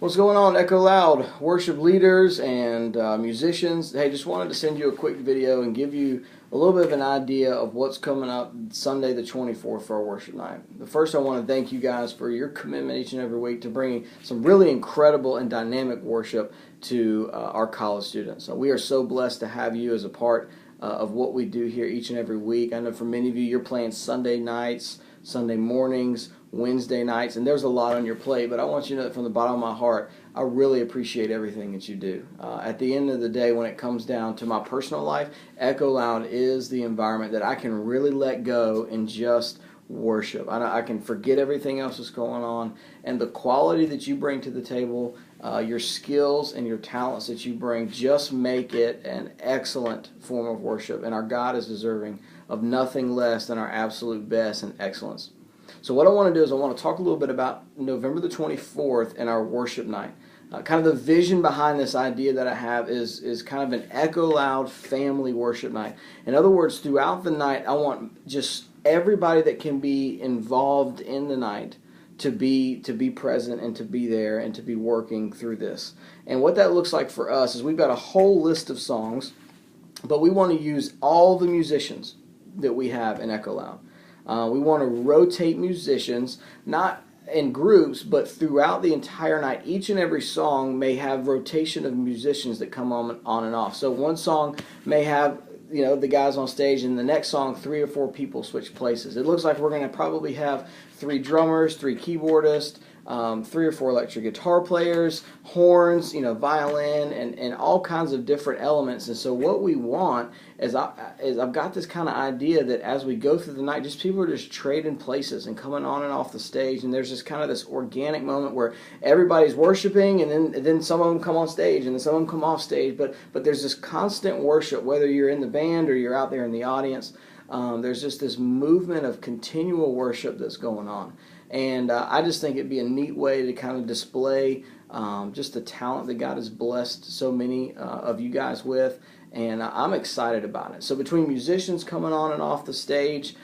What's going on, Echoloud worship leaders and musicians? Hey, just wanted to send you a quick video and give you a little bit of an idea of what's coming up Sunday the 24th for our worship night. But first, I want to thank you guys for your commitment each and every week to bringing some really incredible and dynamic worship to our college students. So we are so blessed to have you as a part of what we do here each and every week. I know for many of you, you're playing Sunday nights, Sunday mornings, Wednesday nights, and there's a lot on your plate, but I want you to know that from the bottom of my heart, I really appreciate everything that you do. At the end of the day, when it comes down to my personal life, Echoloud is the environment that I can really let go and just worship. I can forget everything else that's going on, and the quality that you bring to the table, your skills and your talents that you bring just make it an excellent form of worship, and our God is deserving of nothing less than our absolute best and excellence. So what I want to do is I want to talk a little bit about November the 24th and our worship night. Kind of the vision behind this idea that I have is kind of an Echoloud family worship night. In other words, throughout the night, I want just everybody that can be involved in the night to be present and to be there and to be working through this. And what that looks like for us is we've got a whole list of songs, but we want to use all the musicians that we have in Echoloud. We want to rotate musicians, not in groups, but throughout the entire night. Each and every song may have rotation of musicians that come on and off. So one song may have, the guys on stage, and the next song, 3 or 4 people switch places. It looks like we're going to probably have 3 drummers, 3 keyboardists, 3 or 4 electric guitar players, horns, violin, and all kinds of different elements. And so what we want is I've got this kind of idea that as we go through the night, just people are just trading places and coming on and off the stage, and there's just kind of this organic moment where everybody's worshiping, and then some of them come on stage, and then some of them come off stage, but there's this constant worship, whether you're in the band or you're out there in the audience. There's just this movement of continual worship that's going on. And I just think it'd be a neat way to kind of display just the talent that God has blessed so many of you guys with. And I'm excited about it. So between musicians coming on and off the stage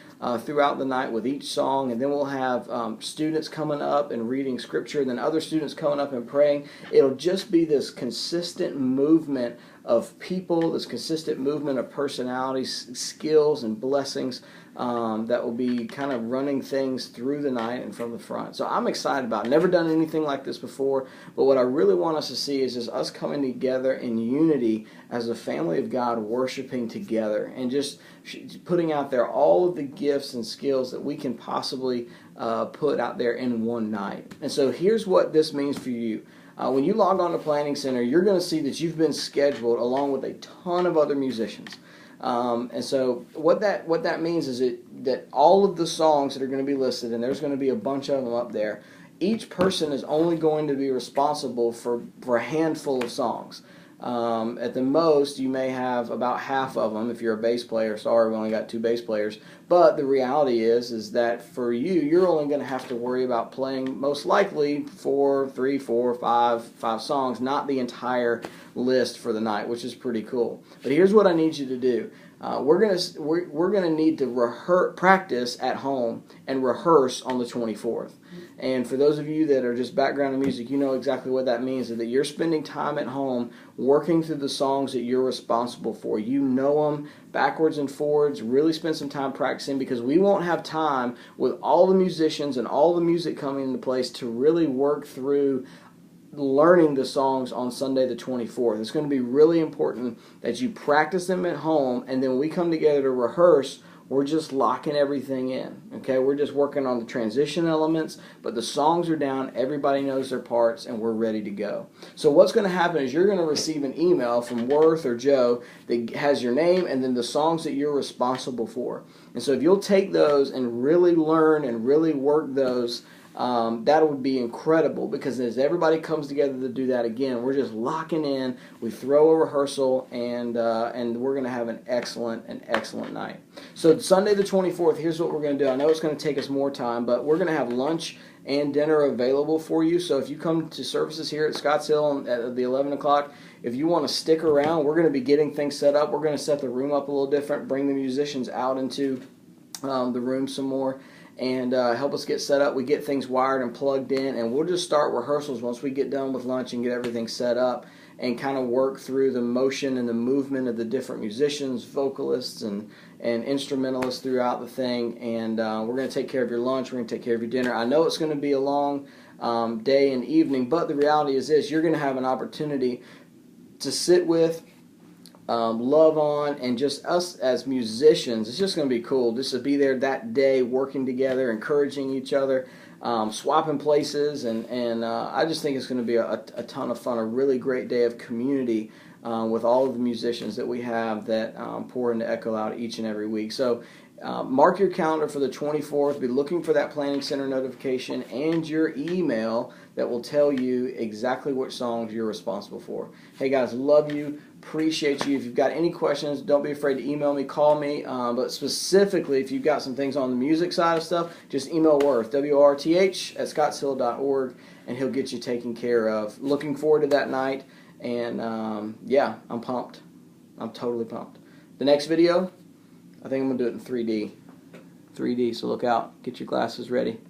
throughout the night with each song, and then we'll have students coming up and reading scripture, and then other students coming up and praying, it'll just be this consistent movement of people, this consistent movement of personalities, skills, and blessings that will be kind of running things through the night and from the front. So I'm excited about it. Never done anything like this before, but what I really want us to see is just us coming together in unity as a family of God, worshiping together and just putting out there all of the gifts and skills that we can possibly put out there in one night. And so here's what this means for you. When you log on to Planning Center, you're going to see that you've been scheduled along with a ton of other musicians. And so what that means is that all of the songs that are going to be listed, and there's going to be a bunch of them up there, each person is only going to be responsible for a handful of songs. At the most, you may have about half of them if you're a bass player. Sorry, we only got 2 bass players. But the reality is that for you, you're only going to have to worry about playing most likely 3, 4, 5 songs, not the entire list for the night, which is pretty cool. But here's what I need you to do. We're gonna need to practice at home and rehearse on the 24th. And for those of you that are just background in music, you know exactly what that means, is that you're spending time at home working through the songs that you're responsible for. You know them backwards and forwards. Really spend some time practicing, because we won't have time with all the musicians and all the music coming into place to really work through learning the songs on Sunday the 24th. It's going to be really important that you practice them at home, and then when we come together to rehearse, we're just locking everything in. Okay, we're just working on the transition elements, but the songs are down, everybody knows their parts, and we're ready to go. So what's going to happen is you're going to receive an email from Worth or Joe that has your name and then the songs that you're responsible for. And so if you'll take those and really learn and really work those, that would be incredible, because as everybody comes together to do that again, we're just locking in. We throw a rehearsal, and we're going to have an excellent night. So Sunday the 24th, here's what we're going to do. I know it's going to take us more time, but we're going to have lunch and dinner available for you. So if you come to services here at Scotts Hill at the 11 o'clock, if you want to stick around, we're going to be getting things set up. We're going to set the room up a little different, bring the musicians out into the room some more. and help us get set up. We get things wired and plugged in, and we'll just start rehearsals once we get done with lunch and get everything set up, and kind of work through the motion and the movement of the different musicians, vocalists, and instrumentalists throughout the thing. And we're going to take care of your lunch. We're going to take care of your dinner. I know it's going to be a long day and evening, but the reality is this: you're going to have an opportunity to sit with, love on, and just us as musicians. It's just going to be cool just to be there that day, working together, encouraging each other, swapping places, and I just think it's going to be a ton of fun, a really great day of community with all of the musicians that we have that pour into Echoloud each and every week. So mark your calendar for the 24th. Be looking for that Planning Center notification and your email that will tell you exactly which songs you're responsible for. Hey guys, love you, appreciate you. If you've got any questions, don't be afraid to email me, call me, but specifically if you've got some things on the music side of stuff, just email Worth, W-O-R-T-H, at scottshill.org, and he'll get you taken care of. Looking forward to that night, and yeah, I'm pumped. I'm totally pumped. The next video, I think I'm going to do it in 3D. 3D, so look out. Get your glasses ready.